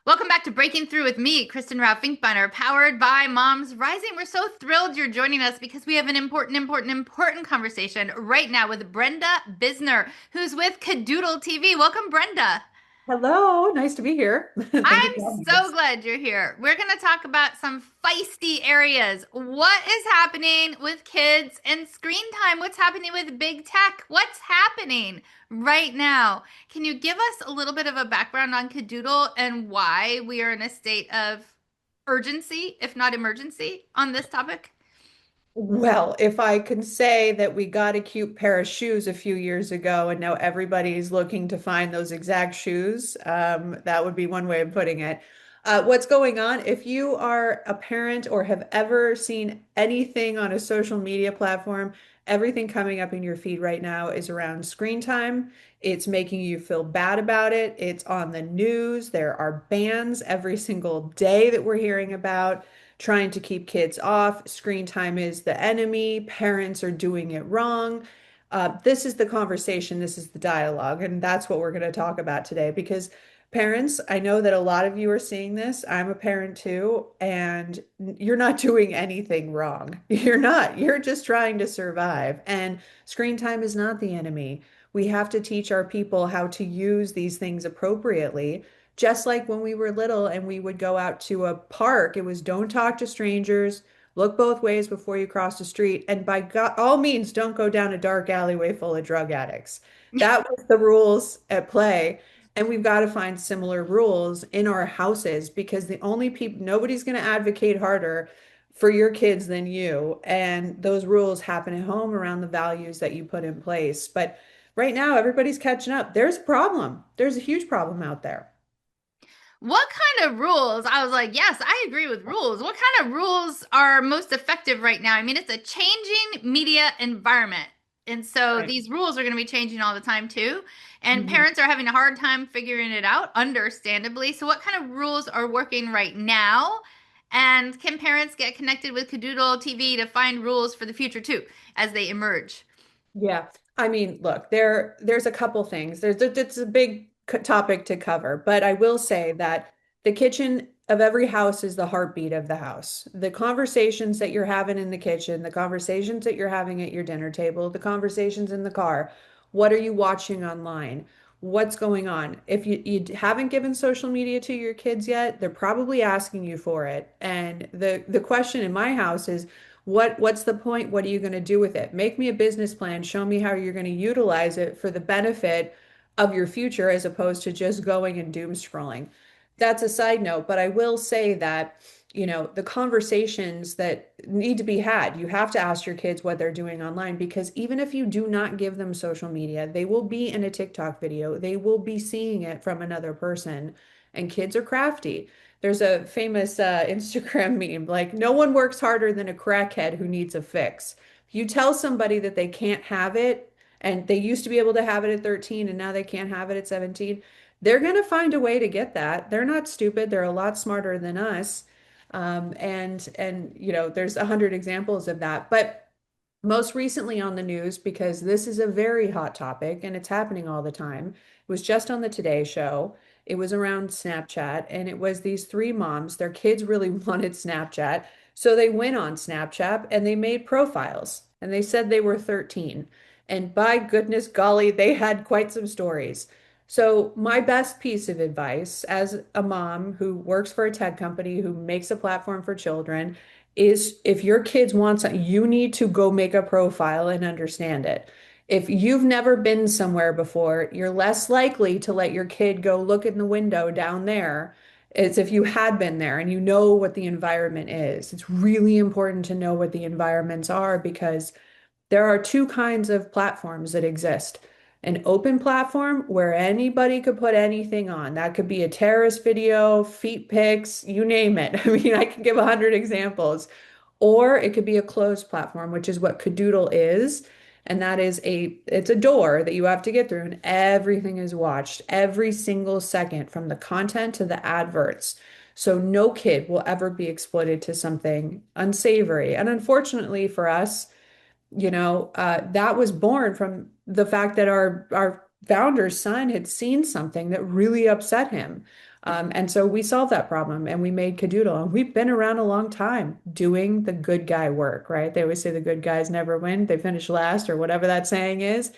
Welcome back to Breaking Through with me, Kristen Ralph Finkbeiner, powered by Moms Rising. We're so thrilled you're joining us because we have an important conversation right now with Brenda Bisner, who's with Cadoodle TV. Welcome, Brenda. Hello, nice to be here. Thank you I'm for having so us. glad you're here. We're going to talk about some feisty areas. What is happening with kids and screen time? What's happening with big tech? What's happening right now? Can you give us a little bit of a background on Cadoodle and why we are in a state of urgency, if not emergency, on this topic? Well, if I can say that we got a cute pair of shoes a few years ago and now everybody's looking to find those exact shoes, that would be one way of putting it. What's going on? If you are a parent or have ever seen anything on a social media platform, everything coming up in your feed right now is around screen time. It's making you feel bad about it. It's on the news. There are bans every single day that we're hearing about trying to keep kids off. Screen time is the enemy. Parents are doing it wrong. This is the conversation, this is the dialogue, and that's what we're going to talk about today. Because parents, I know that a lot of you are seeing this. I'm a parent too, and you're not doing anything wrong. You're not. You're just trying to survive. And screen time is not the enemy. We have to teach our people how to use these things appropriately. Just like when we were little and we would go out to a park, it was don't talk to strangers, look both ways before you cross the street, and by God, all means, don't go down a dark alleyway full of drug addicts. That was the rules at play. And we've got to find similar rules in our houses because the only people, nobody's going to advocate harder for your kids than you. And those rules happen at home around the values that you put in place. But right now, everybody's catching up. There's a problem. There's a huge problem out there. What kind of rules? I was like, yes, I agree with rules. What kind of rules are most effective right now? I mean, it's a changing media environment. And so Right. these rules are going to be changing all the time too. And Mhm. parents are having a hard time figuring it out, understandably. So, what kind of rules are working right now? And can parents get connected with Cadoodle TV to find rules for the future too as they emerge? Yeah. I mean, look, there's a couple things. It's a big topic to cover, but I will say that the kitchen of every house is the heartbeat of the house. The conversations that you're having in the kitchen, the conversations that you're having at your dinner table, the conversations in the car, what are you watching online? What's going on? If you haven't given social media to your kids yet, they're probably asking you for it. And the question in my house is, what's the point? What are you going to do with it? Make me a business plan. Show me how you're going to utilize it for the benefit of your future as opposed to just going and doom scrolling. That's a side note, but I will say that, the conversations that need to be had, you have to ask your kids what they're doing online because even if you do not give them social media, they will be in a TikTok video. They will be seeing it from another person, and kids are crafty. There's a famous Instagram meme like, no one works harder than a crackhead who needs a fix. If you tell somebody that they can't have it, and they used to be able to have it at 13 and now they can't have it at 17, they're going to find a way to get that. They're not stupid. They're a lot smarter than us. And there's 100 examples of that. But most recently on the news, because this is a very hot topic and it's happening all the time, it was just on the Today Show. It was around Snapchat, and it was these three moms. Their kids really wanted Snapchat. So they went on Snapchat and they made profiles and they said they were 13. And by goodness golly, they had quite some stories. So, my best piece of advice as a mom who works for a tech company who makes a platform for children is if your kids want something, you need to go make a profile and understand it. If you've never been somewhere before, you're less likely to let your kid go look in the window down there as if you had been there and you know what the environment is. It's really important to know what the environments are because there are two kinds of platforms that exist. An open platform where anybody could put anything on. That could be a terrorist video, feet pics, you name it. I mean, I can give 100 examples. Or it could be a closed platform, which is what Cadoodle is. And that is it's a door that you have to get through, and everything is watched every single second from the content to the adverts. So no kid will ever be exploited to something unsavory. And unfortunately for us, that was born from the fact that our founder's son had seen something that really upset him. And so we solved that problem and we made Cadoodle. And we've been around a long time doing the good guy work, right? They always say the good guys never win, they finish last, or whatever that saying is.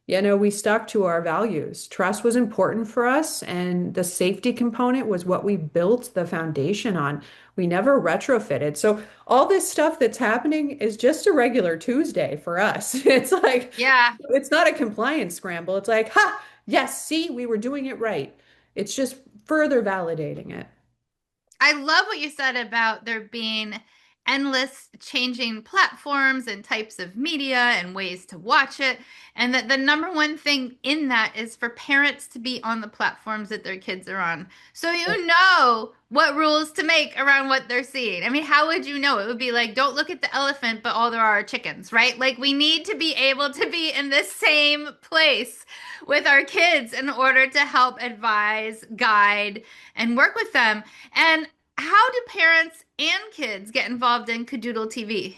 We stuck to our values. Trust was important for us, and the safety component was what we built the foundation on. We never retrofitted. So all this stuff that's happening is just a regular Tuesday for us. It's like, Yeah. it's not a compliance scramble. It's like, ha, yes, see, we were doing it right. It's just further validating it. I love what you said about there being endless changing platforms and types of media and ways to watch it. And that the number one thing in that is for parents to be on the platforms that their kids are on. So you know what rules to make around what they're seeing. I mean, how would you know? It would be like, don't look at the elephant, but all there are chickens, right? Like, we need to be able to be in the same place with our kids in order to help advise, guide, and work with them. And how do parents and kids get involved in Cadoodle TV?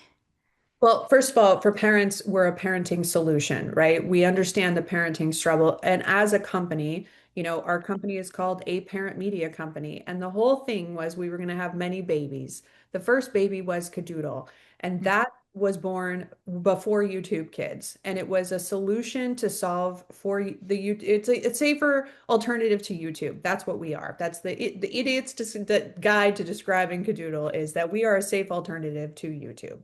Well, first of all, for parents, we're a parenting solution, right? We understand the parenting struggle. And as a company, our company is called A Parent Media Company. And the whole thing was we were going to have many babies. The first baby was Cadoodle, and that was born before YouTube Kids. And it was a solution to solve for it's a safer alternative to YouTube. That's what we are. That's the idiot's the guide to describing Cadoodle is that we are a safe alternative to YouTube.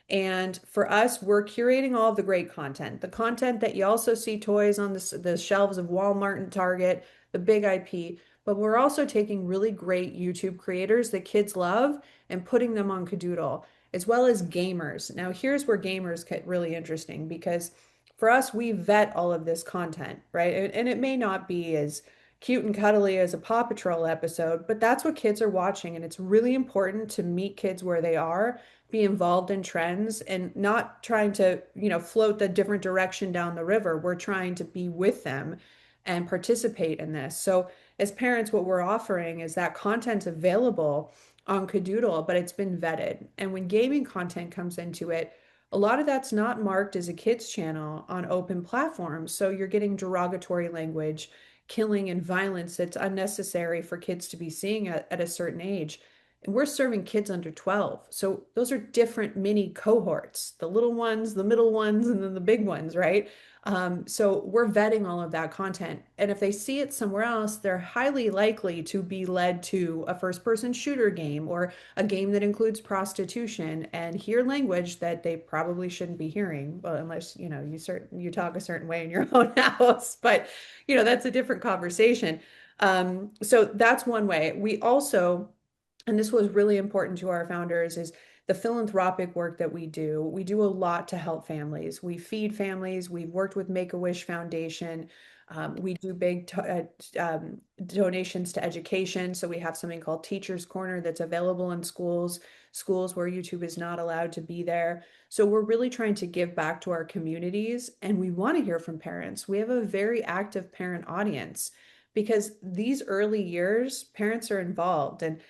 And for us, we're curating all of the great content, the content that you also see toys on the shelves of Walmart and Target, the big IP. But we're also taking really great YouTube creators that kids love and putting them on Cadoodle, as well as gamers. Now, here's where gamers get really interesting because for us, we vet all of this content, right? And it may not be as cute and cuddly as a Paw Patrol episode, but that's what kids are watching. And it's really important to meet kids where they are, be involved in trends and not trying to, float the different direction down the river. We're trying to be with them and participate in this. So as parents, what we're offering is that content's available on Cadoodle, but it's been vetted. And when gaming content comes into it, a lot of that's not marked as a kids channel on open platforms. So you're getting derogatory language, killing and violence that's unnecessary for kids to be seeing at a certain age. And we're serving kids under 12. So those are different mini cohorts, the little ones, the middle ones, and then the big ones, right? So we're vetting all of that content. And if they see it somewhere else, they're highly likely to be led to a first-person shooter game or a game that includes prostitution and hear language that they probably shouldn't be hearing, well, unless, you talk a certain way in your own house. But, that's a different conversation. So that's one way. We also and this was really important to our founders is the philanthropic work that we do. We do a lot to help families. We feed families. We've worked with Make-A-Wish Foundation. We do big donations to education. So we have something called Teachers Corner that's available in schools where YouTube is not allowed to be there. So we're really trying to give back to our communities, and we want to hear from parents. We have a very active parent audience because these early years, parents are involved. And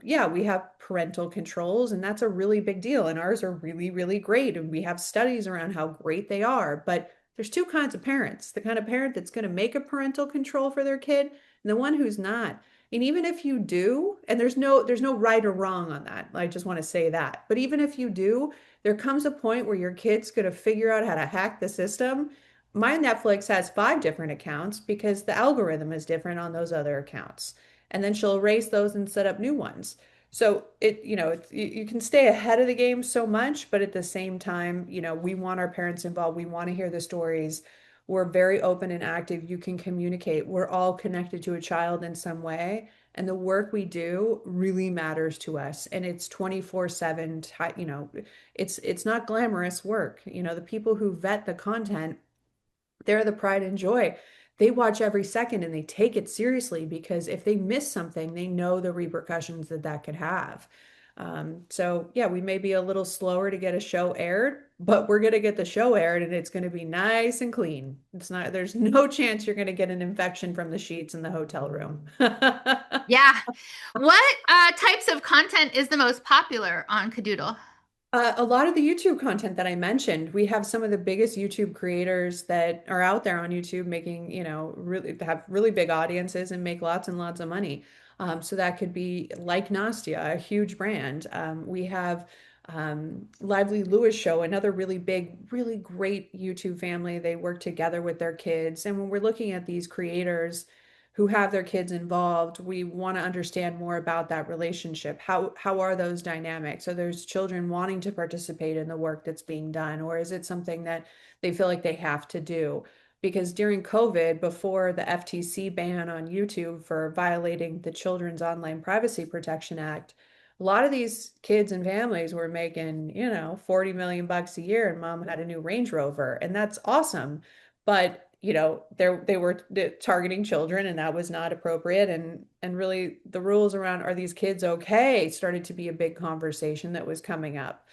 yeah, we have parental controls, and that's a really big deal. And ours are really, really great. And we have studies around how great they are. But there's two kinds of parents, the kind of parent that's going to make a parental control for their kid and the one who's not. And even if you do, and there's no right or wrong on that. I just want to say that. But even if you do, there comes a point where your kid's going to figure out how to hack the system. My Netflix has 5 different accounts because the algorithm is different on those other accounts, and then she'll erase those and set up new ones. So you can stay ahead of the game so much, but at the same time, we want our parents involved. We want to hear the stories. We're very open and active. You can communicate. We're all connected to a child in some way. And the work we do really matters to us. And it's 24/7, it's not glamorous work. The people who vet the content, they're the pride and joy. They watch every second and they take it seriously because if they miss something, they know the repercussions that that could have. So yeah, we may be a little slower to get a show aired, but we're going to get the show aired and it's going to be nice and clean. There's no chance you're going to get an infection from the sheets in the hotel room. Yeah. What types of content is the most popular on Cadoodle? A lot of the YouTube content that I mentioned, we have some of the biggest YouTube creators that are out there on YouTube making, really have really big audiences and make lots and lots of money. So that could be like Nastia, a huge brand. We have Lively Lewis Show, another really big, really great YouTube family. They work together with their kids. And when we're looking at these creators who have their kids involved, we want to understand more about that relationship. How are those dynamics? Are there's children wanting to participate in the work that's being done, or is it something that they feel like they have to do? Because during COVID, before the FTC ban on YouTube for violating the Children's Online Privacy Protection Act, a lot of these kids and families were making, 40 million bucks a year and mom had a new Range Rover, and that's awesome. But, they were targeting children and that was not appropriate. And really the rules around are these kids okay started to be a big conversation that was coming up.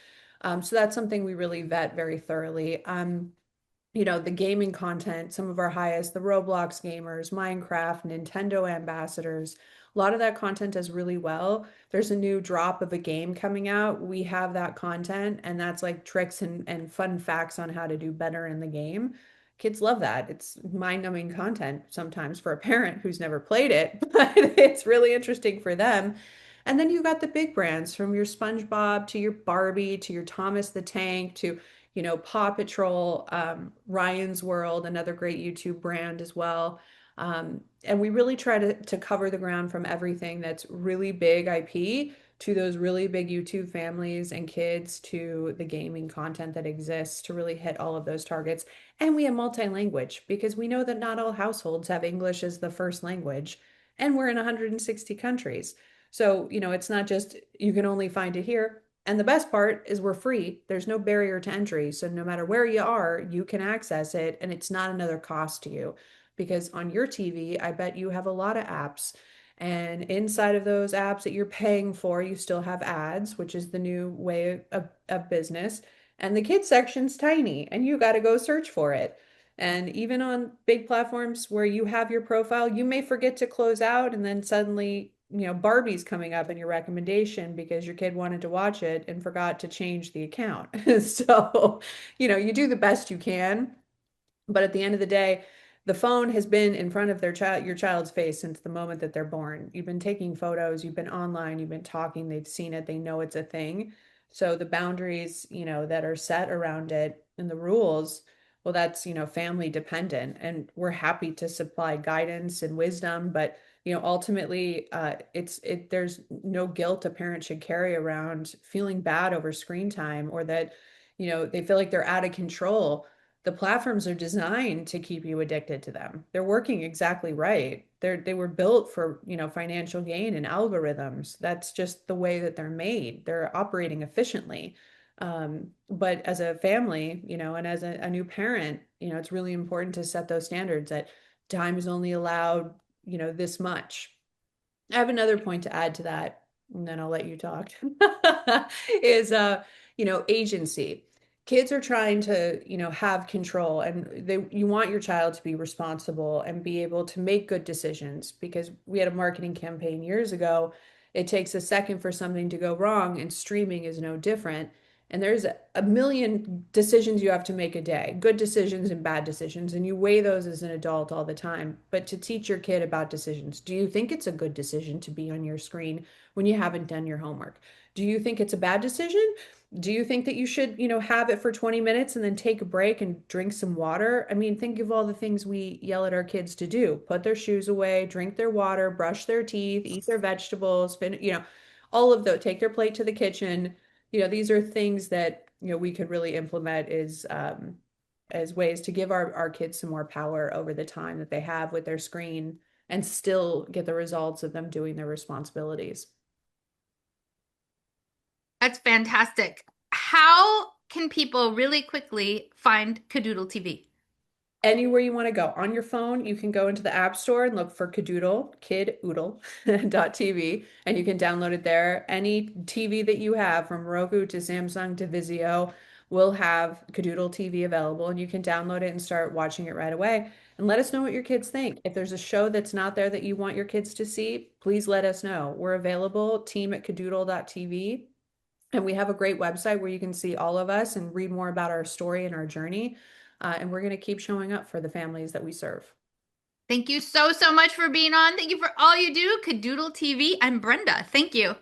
So that's something we really vet very thoroughly. The gaming content, some of our highest, the Roblox gamers, Minecraft, Nintendo ambassadors, a lot of that content does really well. There's a new drop of a game coming out. We have that content, and that's like tricks and fun facts on how to do better in the game. Kids love that. It's mind-numbing content sometimes for a parent who's never played it, but it's really interesting for them. And then you got the big brands from your SpongeBob to your Barbie to your Thomas the Tank to Paw Patrol, Ryan's World, another great YouTube brand as well. And we really try to cover the ground from everything that's really big IP to those really big YouTube families and kids to the gaming content that exists to really hit all of those targets. And we have multi-language because we know that not all households have English as the first language, and we're in 160 countries. So, it's not just you can only find it here. And the best part is we're free. There's no barrier to entry. So no matter where you are, you can access it and it's not another cost to you. Because on your TV, I bet you have a lot of apps. And inside of those apps that you're paying for, you still have ads, which is the new way of business. And the kids section's tiny and you got to go search for it. And even on big platforms where you have your profile, you may forget to close out and then suddenly, Barbie's coming up in your recommendation because your kid wanted to watch it and forgot to change the account. So, you do the best you can, but at the end of the day, the phone has been in front of your child's face since the moment that they're born. You've been taking photos, you've been online, you've been talking, they've seen it, they know it's a thing. So the boundaries, that are set around it and the rules, well, that's, family dependent. And we're happy to supply guidance and wisdom, but ultimately, there's no guilt a parent should carry around feeling bad over screen time or that, they feel like they're out of control. The platforms are designed to keep you addicted to them. They're working exactly right. They were built for, financial gain and algorithms. That's just the way that they're made. They're operating efficiently. But as a family, and as a new parent, it's really important to set those standards that time is only allowed, this much. I have another point to add to that, and then I'll let you talk. Is agency. Kids are trying to, have control and you want your child to be responsible and be able to make good decisions because we had a marketing campaign years ago. It takes a second for something to go wrong, and streaming is no different. And there's a million decisions you have to make a day, good decisions and bad decisions, and you weigh those as an adult all the time. But to teach your kid about decisions, do you think it's a good decision to be on your screen when you haven't done your homework? Do you think it's a bad decision? Do you think that you should, have it for 20 minutes and then take a break and drink some water? I mean, think of all the things we yell at our kids to do. Put their shoes away, drink their water, brush their teeth, eat their vegetables, all of those, take their plate to the kitchen. These are things that, we could really implement as ways to give our kids some more power over the time that they have with their screen and still get the results of them doing their responsibilities. That's fantastic. How can people really quickly find Cadoodle TV? Anywhere you want to go on your phone, you can go into the App Store and look for Kadoodle, kidoodle.tv, and you can download it there. Any TV that you have, from Roku to Samsung to Vizio, will have Kadoodle TV available, and you can download it and start watching it right away. And let us know what your kids think. If there's a show that's not there that you want your kids to see, please let us know. We're available, team@kadoodle.tv. And we have a great website where you can see all of us and read more about our story and our journey. And we're going to keep showing up for the families that we serve. Thank you so, so much for being on. Thank you for all you do. Cadoodle TV. I'm Brenda. Thank you.